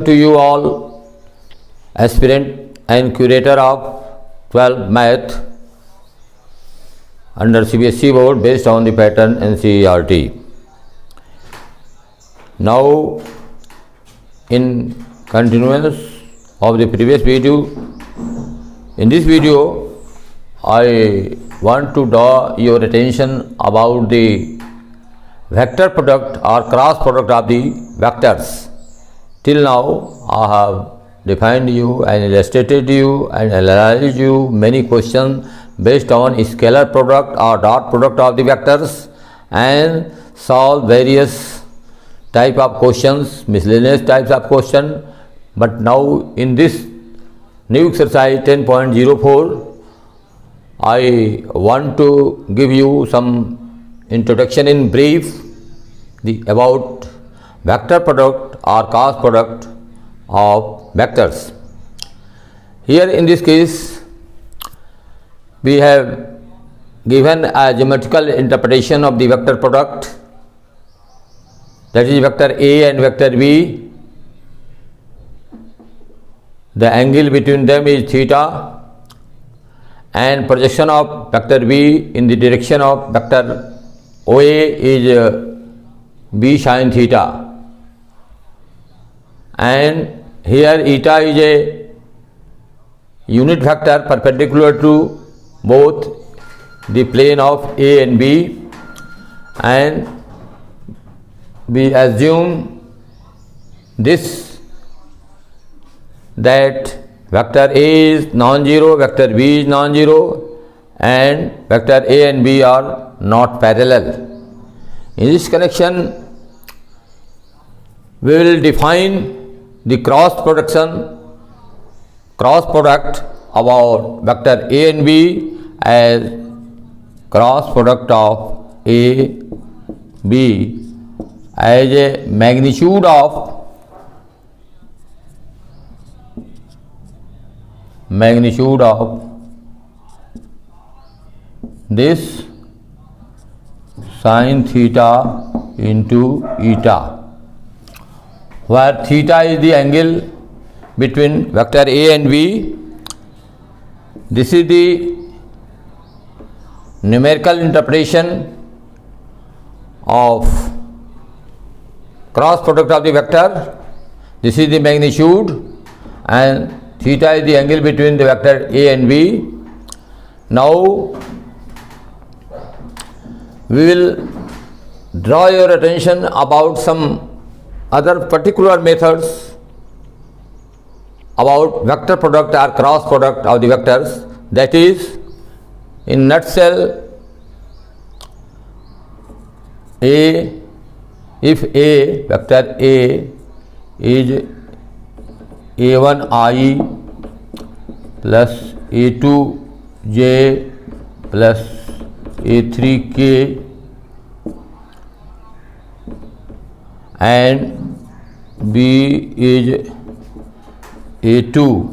To you all, aspirant and curator of 12 Math under CBSE board based on the pattern NCERT. Now, in continuance of the previous video, in this video, I want to draw your attention about the vector product or cross product of the vectors. Till now, I have defined you and illustrated you and analyzed you many questions based on scalar product or dot product of the vectors and solve various type of questions, miscellaneous types of question. But now in this new exercise 10.04, I want to give you some introduction in brief about vector product or cross product of vectors. Here in this case, we have given a geometrical interpretation of the vector product, that is vector A and vector B. The angle between them is theta, and projection of vector B in the direction of vector OA is B sin theta. And here eta is a unit vector perpendicular to both the plane of A and B, and we assume this, that vector A is non-zero, vector B is non-zero, and vector A and B are not parallel. In this connection, we will define the cross product about vector A and B as cross product of A, B as a magnitude of this sin theta into eta, where theta is the angle between vector A and B. This is the numerical interpretation of cross product of the vector. This is the magnitude, and theta is the angle between the vector A and B. Now, we will draw your attention about some other particular methods about vector product or cross product of the vectors. That is, in nutshell, if A, vector A is A1I plus A2J plus A3K, and B is A2I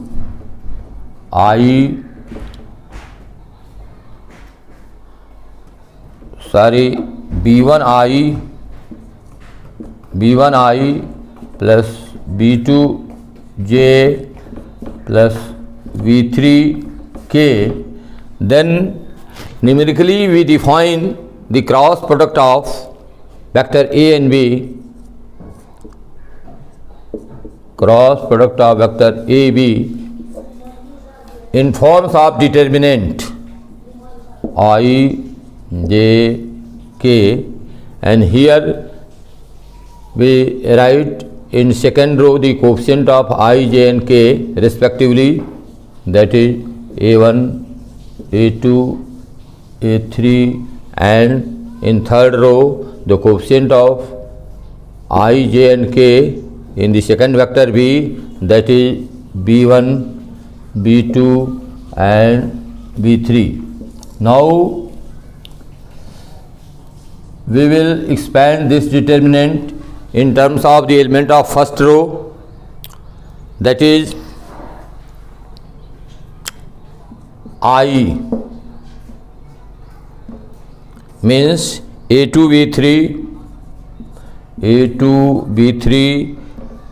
B1I plus B2J plus V3K, then numerically we define the cross product of vector A and B. Cross product of vector AB in forms of determinant I, J, K, and here we write in second row the coefficient of I, J and K respectively, that is A1, A2, A3, and in third row the coefficient of I, J and K in the second vector B, that is B1, B2 and B3. Now, we will expand this determinant in terms of the element of first row, that is I, means A2B3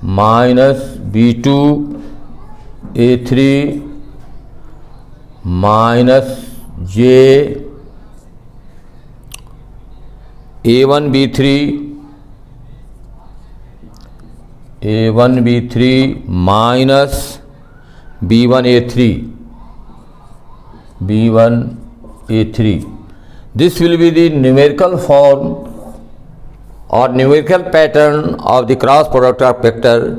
minus B2 A3 minus J A1 B3 minus B1 A3. This will be the numerical form or numerical pattern of the cross product of vector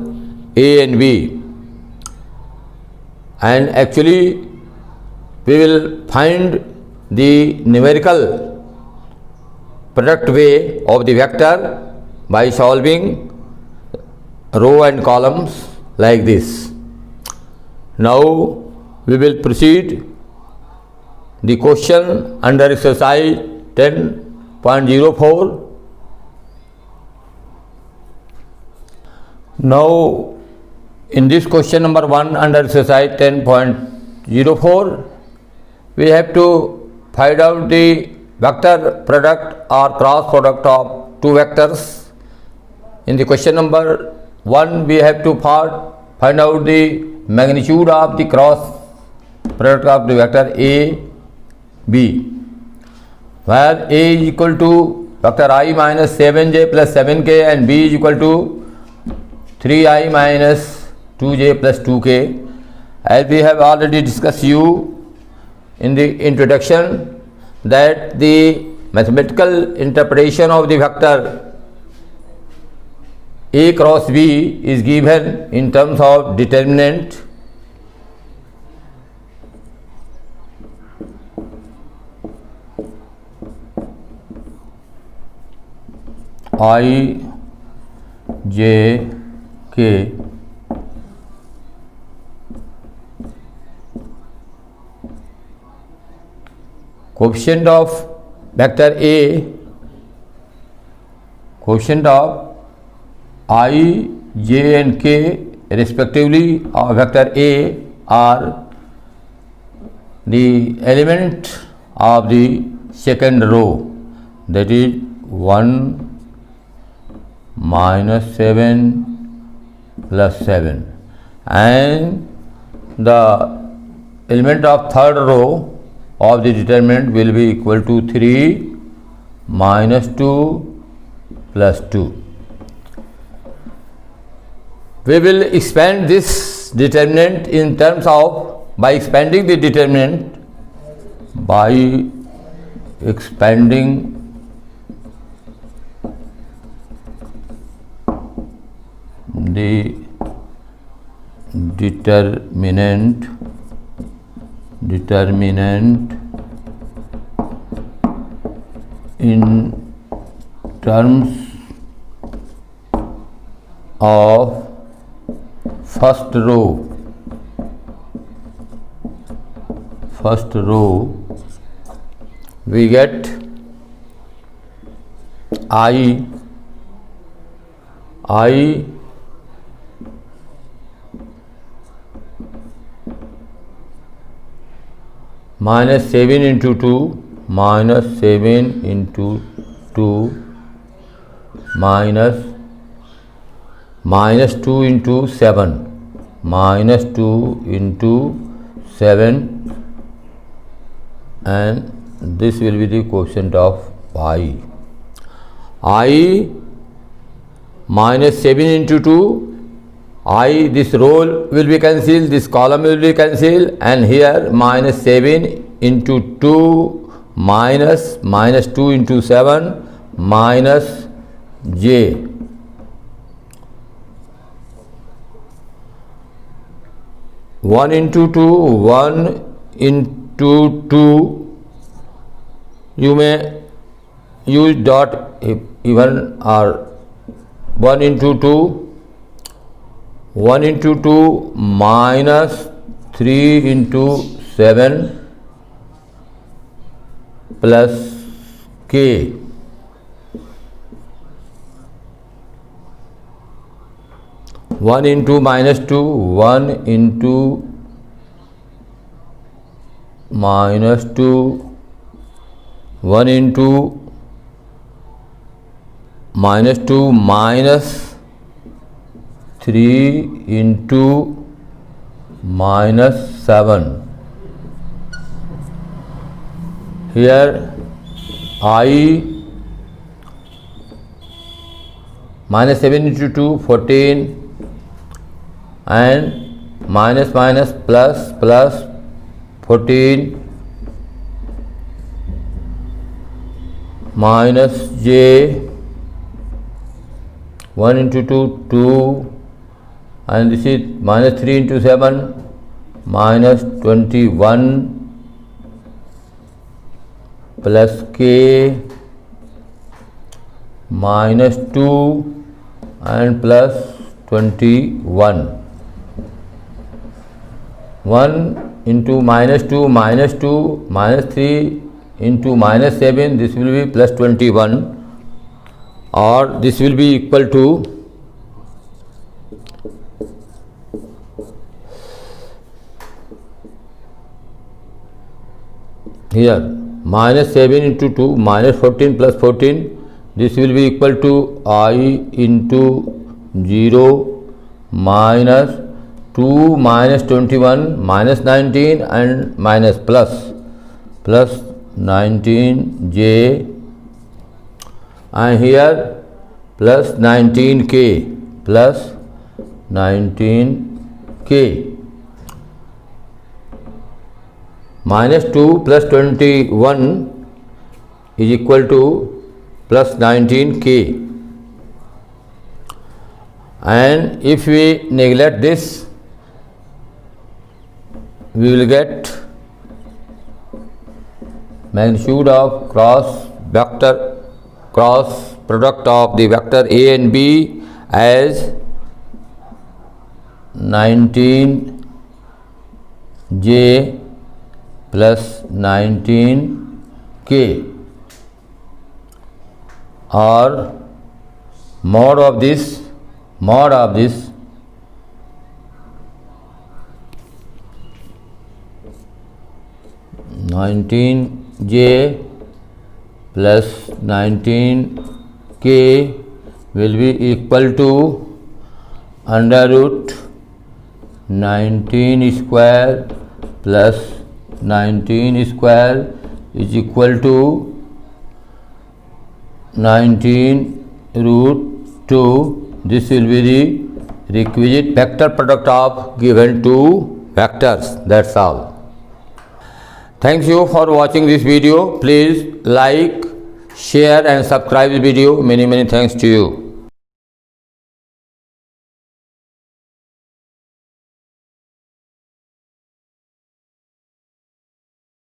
A and B, and actually we will find the numerical product way of the vector by solving row and columns like this. Now we will proceed the question under exercise 10.04. Now in this question number 1 under exercise 10.04, we have to find out the vector product or cross product of two vectors. In the question number 1, we have to find out the magnitude of the cross product of the vector A, B, where A is equal to vector I minus 7j plus 7k and B is equal to 3i minus 2j plus 2k. As we have already discussed you in the introduction, that the mathematical interpretation of the vector A cross B is given in terms of determinant I, J, K coefficient of vector A, coefficient of I, J and K respectively of vector A are the element of the second row, that is 1 minus 7 plus 7, and the element of third row of the determinant will be equal to 3 minus 2 plus 2. We will expand this determinant in terms of, by expanding the determinant, by expanding the determinant in terms of first row, we get I minus 7 into 2 minus 7 into 2 minus 2 into 7 minus 2 into 7, and this will be the quotient of I. I minus 7 into 2, I, this row will be cancelled, this column will be cancelled, and here minus 7 into 2 minus 2 into 7 minus j. One into 2, you may use dot even, or 1 into 2 minus 3 into 7 plus k. One into minus 2, 1 into minus 2, 1 into minus 2 minus 3 into -7. Here I -7 into 2 14 and minus plus 14 minus j 1 into 2 2 and this is -3 into 7 -21 plus k -2 and plus 21. 1 into -2 -3 into -7, this will be plus 21, or this will be equal to here -7 into 2 -14 plus 14, this will be equal to I into 0 minus 2 minus 21 minus 19 and minus plus 19j, and here plus 19k minus 2 plus 21 is equal to plus 19k, and if we neglect this, we will get magnitude of cross product of the vector A and B as 19j plus 19k, or mod of this 19j plus 19k will be equal to under root 19 square plus 19 square is equal to 19 root 2. This will be the requisite vector product of given two vectors. That's all. Thanks you for watching this video. Please like, share and subscribe the video. Many thanks to you.